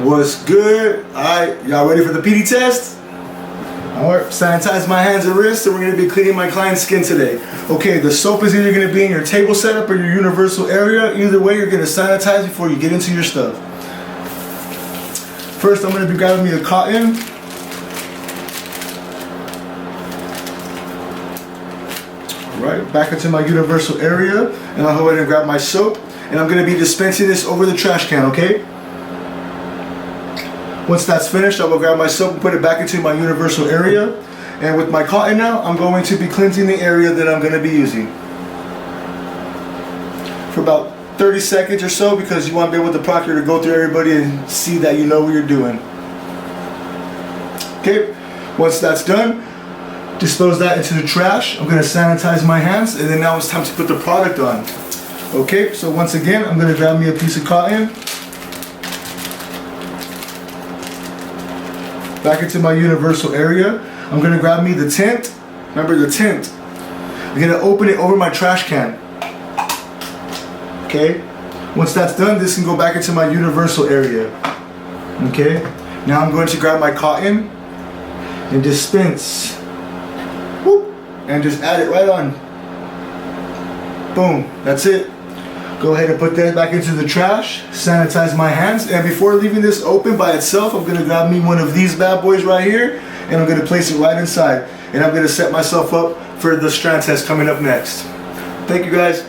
What's good? Alright, y'all ready for the PD test? Alright, sanitize my hands and wrists, and we're going to be cleaning my client's skin today. Okay, the soap is either going to be in your table setup or your universal area. Either way, you're going to sanitize before you get into your stuff. First, I'm going to be grabbing me a cotton. Alright, back into my universal area, and I'll go ahead and grab my soap, and I'm going to be dispensing this over the trash can, okay? Once that's finished, I will grab my soap and put it back into my universal area. And with my cotton now, I'm going to be cleansing the area that I'm going to be using for about 30 seconds or so, because you want to be able to proctor to go through everybody and see that you know what you're doing. Okay, once that's done, dispose that into the trash. I'm going to sanitize my hands, and then now it's time to put the product on. Okay, so once again, I'm going to grab me a piece of cotton. Back into my universal area. I'm going to grab me the tint. Remember the tint. I'm going to open it over my trash can. Okay. Once that's done, this can go back into my universal area. Okay. Now I'm going to grab my cotton and dispense. Whoop. And just add it right on. Boom. That's it. Go ahead and put that back into the trash, sanitize my hands, and before leaving this open by itself, I'm going to grab me one of these bad boys right here, and I'm going to place it right inside, and I'm going to set myself up for the Strand test coming up next. Thank you guys.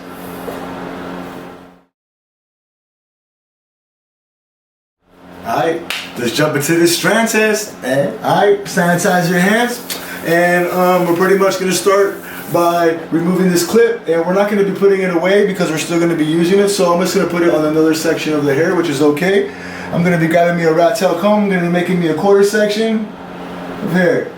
Alright, let's jump into this Strand test. Alright, sanitize your hands, and we're pretty much going to start by removing this clip, and we're not going to be putting it away because we're still going to be using it, so I'm just going to put it on another section of the hair, which is okay. I'm going to be grabbing me a rat tail comb. I'm going to be making me a quarter section of hair.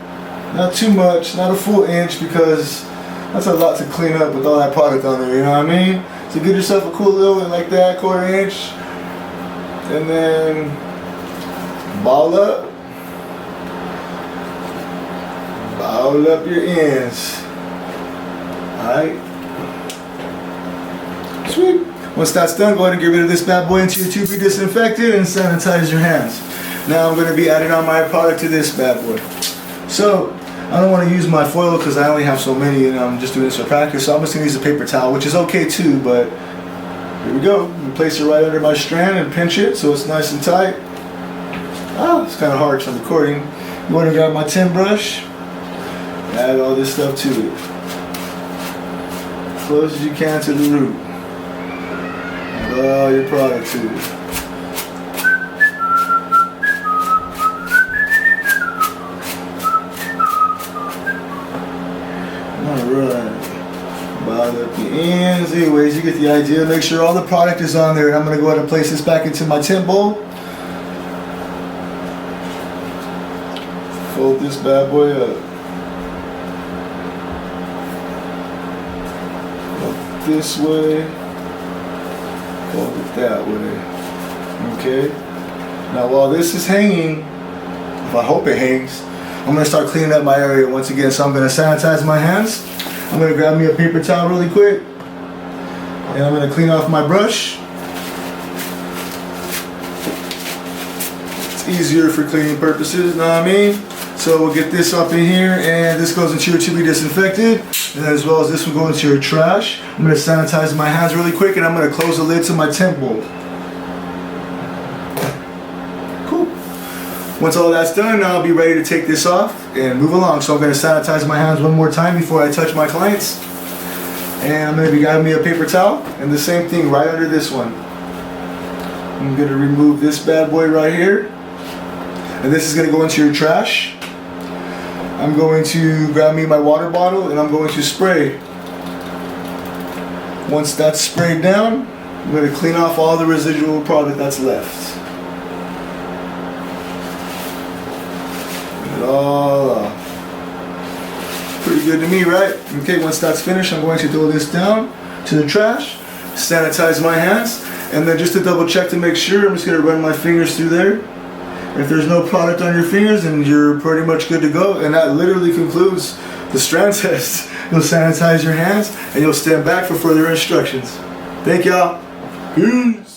Not too much, not a full inch, because that's a lot to clean up with all that product on there, you know what I mean? So get yourself a cool little one like that, quarter inch, and then ball up your ends. Alright. Sweet. Once that's done, go ahead and get rid of this bad boy into your tube, be disinfected, and sanitize your hands. Now I'm going to be adding on my product to this bad boy. So, I don't want to use my foil because I only have so many and I'm just doing this for practice, so I'm just going to use a paper towel, which is okay too, but here we go. I'm place it right under my strand and pinch it so it's nice and tight. Ah, it's kind of hard because I'm recording. I'm going to grab my tin brush and add all this stuff to it. Close as you can to the root. Add all your product to it. Alright. Bottle up the ends. Anyways, you get the idea. Make sure all the product is on there. And I'm going to go ahead and place this back into my tint bowl. Fold this bad boy up. This way, fold it that way. Okay. Now while this is hanging, if I hope it hangs, I'm going to start cleaning up my area once again. So I'm going to sanitize my hands. I'm going to grab me a paper towel really quick, and I'm going to clean off my brush. It's easier for cleaning purposes, know what I mean? So we'll get this up in here, and this goes into your to be disinfected, and as well as this will go into your trash. I'm going to sanitize my hands really quick, and I'm going to close the lid to my tint bowl. Cool. Once all that's done, I'll be ready to take this off and move along. So I'm going to sanitize my hands one more time before I touch my clients. And I'm going to be grabbing me a paper towel, and the same thing right under this one. I'm going to remove this bad boy right here, and this is going to go into your trash. I'm going to grab me my water bottle, and I'm going to spray. Once that's sprayed down, I'm going to clean off all the residual product that's left. Get it all off. Pretty good to me, right? Okay, once that's finished, I'm going to throw this down to the trash, sanitize my hands, and then just to double check to make sure, I'm just going to run my fingers through there. If there's no product on your fingers, then you're pretty much good to go. And that literally concludes the Strand test. You'll sanitize your hands and you'll stand back for further instructions. Thank y'all. Peace.